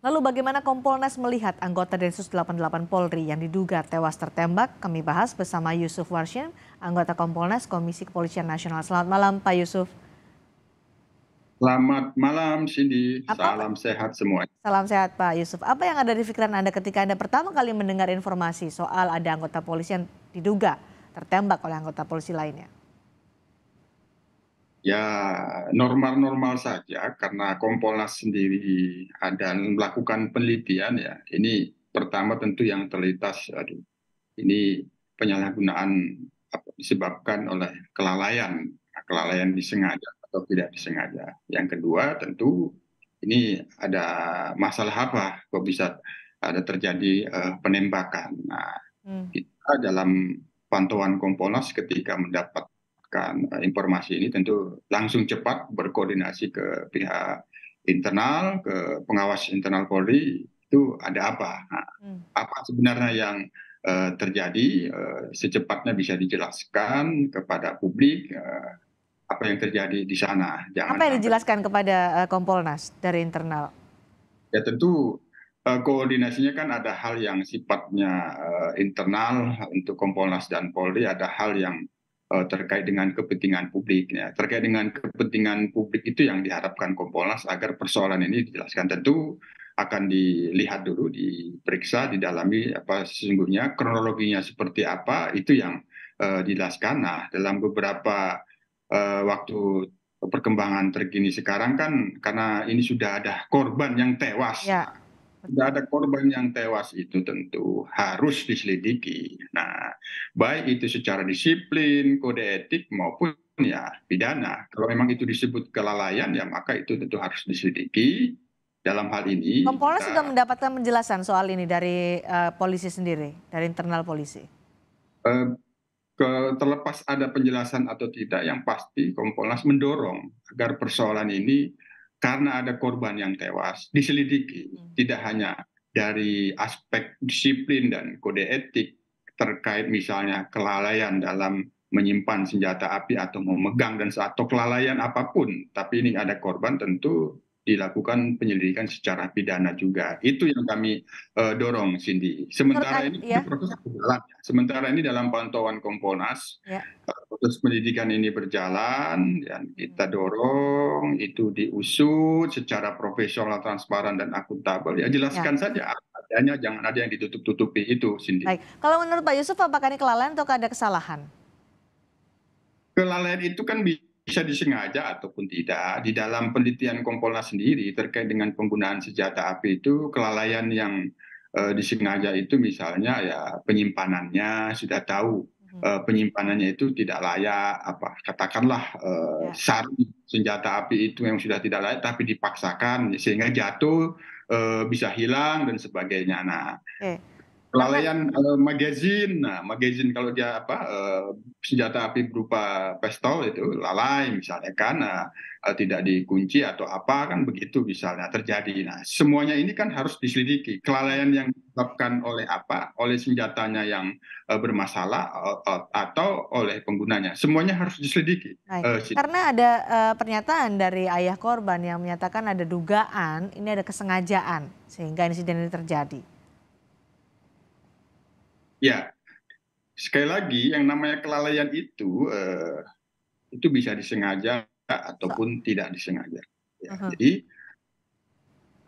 Lalu bagaimana Kompolnas melihat anggota Densus 88 Polri yang diduga tewas tertembak? Kami bahas bersama Yusuf Warshim, anggota Kompolnas Komisi Kepolisian Nasional. Selamat malam Pak Yusuf. Selamat malam Cindy, Apa salam sehat semua. Salam sehat Pak Yusuf. Apa yang ada di pikiran Anda ketika Anda pertama kali mendengar informasi soal ada anggota polisi yang diduga tertembak oleh anggota polisi lainnya? Ya normal-normal saja karena Kompolnas sendiri ada melakukan penelitian ya. Ini pertama tentu yang terlintas, aduh, ini penyalahgunaan disebabkan oleh kelalaian disengaja atau tidak disengaja. Yang kedua tentu ini ada masalah apa kok bisa ada terjadi penembakan. Nah, Hmm. kita dalam pantauan Kompolnas ketika mendapatkan informasi ini tentu langsung cepat berkoordinasi ke pihak internal, ke pengawas internal Polri, itu ada apa? Nah, Hmm. apa sebenarnya yang terjadi, secepatnya bisa dijelaskan kepada publik apa yang terjadi di sana. Jangan Apa yang sampai dijelaskan kepada Kompolnas dari internal? ya tentu koordinasinya kan ada hal yang sifatnya internal untuk Kompolnas dan Polri, ada hal yang terkait dengan kepentingan publik. Ya. Terkait dengan kepentingan publik itu yang diharapkan Kompolnas agar persoalan ini dijelaskan. Tentu akan dilihat dulu, diperiksa, didalami apa sesungguhnya kronologinya seperti apa, itu yang dijelaskan. Nah, dalam beberapa waktu perkembangan terkini sekarang kan karena ini sudah ada korban yang tewas. Ya, Nah, sudah betul. ada korban yang tewas itu tentu harus diselidiki. Nah, baik itu secara disiplin, kode etik maupun ya pidana. Kalau memang itu disebut kelalaian ya maka itu tentu harus diselidiki. Dalam hal ini Kompolnas sudah kita mendapatkan penjelasan soal ini dari polisi sendiri, dari internal polisi. eh, terlepas ada penjelasan atau tidak, yang pasti Kompolnas mendorong agar persoalan ini karena ada korban yang tewas diselidiki, Hmm. tidak hanya dari aspek disiplin dan kode etik terkait misalnya kelalaian dalam menyimpan senjata api atau memegang dan atau kelalaian apapun, tapi ini ada korban tentu dilakukan penyelidikan secara pidana juga. Itu yang kami dorong, Cindy. Menurut Sementara Anda, ini ya, proses berjalan. Sementara ini dalam pantauan Kompolnas, ya. proses pendidikan ini berjalan dan Hmm. kita dorong itu diusut secara profesional, transparan dan akuntabel. Ya Ya, jelaskan saja apa adanya, jangan ada yang ditutup-tutupi itu, Cindy. baik. Kalau menurut Pak Yusuf, apakah ini kelalaian atau ada kesalahan? Kelalaian itu kan bisa disengaja ataupun tidak. Di dalam penelitian Kompolnas sendiri terkait dengan penggunaan senjata api itu kelalaian yang disengaja itu misalnya ya penyimpanannya sudah tahu Mhm. penyimpanannya itu tidak layak, apa katakanlah Ya, sarung senjata api itu yang sudah tidak layak tapi dipaksakan sehingga jatuh, bisa hilang dan sebagainya. Nah, oke. Karena kelalaian magazine, nah magazine kalau dia apa senjata api berupa pistol itu lalai misalnya karena tidak dikunci atau apa kan begitu misalnya terjadi. Nah semuanya ini kan harus diselidiki. ya, Kelalaian yang disebabkan oleh apa? Oleh senjatanya yang bermasalah atau oleh penggunanya. Semuanya harus diselidiki. baik. Karena ada pernyataan dari ayah korban yang menyatakan ada dugaan ini ada kesengajaan sehingga insiden ini terjadi. Ya sekali lagi yang namanya kelalaian itu bisa disengaja So, ataupun tidak disengaja. Ya, mhm. jadi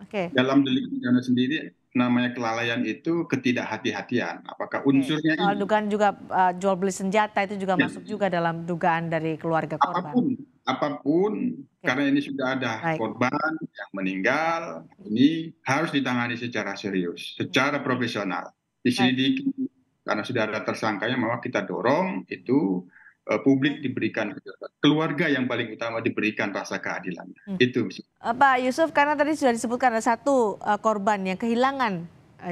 Oke, dalam delik pidana sendiri namanya kelalaian itu ketidakhati-hatian. Apakah oke. unsurnya Soal ini? dugaan juga jual beli senjata itu juga Ya, masuk juga dalam dugaan dari keluarga korban. apapun, apapun, Oke, karena ini sudah ada baik. korban yang Ya, meninggal, ini harus ditangani secara serius, hmm, secara profesional, baik. diselidiki. Karena sudah ada tersangkanya, maka kita dorong itu publik Oke. diberikan, keluarga yang paling utama diberikan rasa keadilan. Hmm. Itu. Pak Yusuf, karena tadi sudah disebutkan ada satu korban yang kehilangan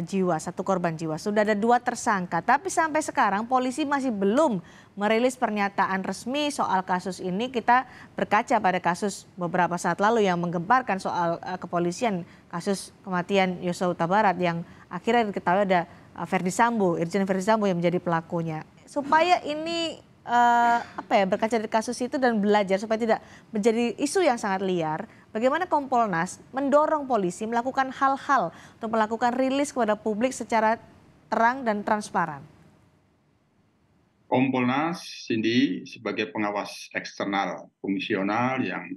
jiwa, satu korban jiwa. Sudah ada dua tersangka, tapi sampai sekarang polisi masih belum merilis pernyataan resmi soal kasus ini. Kita berkaca pada kasus beberapa saat lalu yang menggemparkan soal kepolisian, kasus kematian Yosua Huta Barat yang akhirnya diketahui ada Verdi Sambo, Irjen Verdi Sambo yang menjadi pelakunya. Supaya ini berkaca dari kasus itu dan belajar supaya tidak menjadi isu yang sangat liar, Bagaimana Kompolnas mendorong polisi melakukan hal-hal untuk melakukan rilis kepada publik secara terang dan transparan? Kompolnas, Cindy, sebagai pengawas eksternal fungsional yang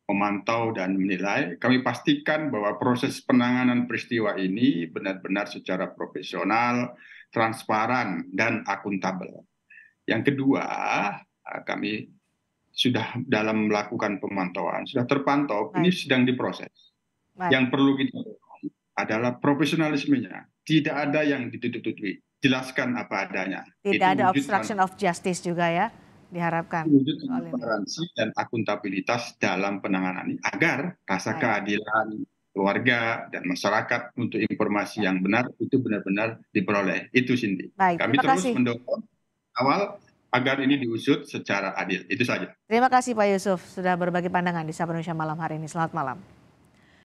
memantau dan menilai, kami pastikan bahwa proses penanganan peristiwa ini benar-benar secara profesional, transparan, dan akuntabel. Yang kedua, kami sudah dalam melakukan pemantauan, sudah terpantau, ini Baik, sedang diproses. baik. Yang perlu kita dorong adalah profesionalismenya. Tidak ada yang ditutup-tutupi. Jelaskan apa adanya. Tidak Itu ada obstruction of justice juga ya, diharapkan wujud soal ini. transparansi dan akuntabilitas dalam penanganan ini agar rasa Baik. keadilan keluarga dan masyarakat untuk informasi yang benar itu benar-benar diperoleh. Itu Cindy. Baik, Kami terima terus kasih. mendorong awal agar ini diusut secara adil. Itu saja. Terima kasih Pak Yusuf sudah berbagi pandangan di Sapa Indonesia Malam hari ini. Selamat malam.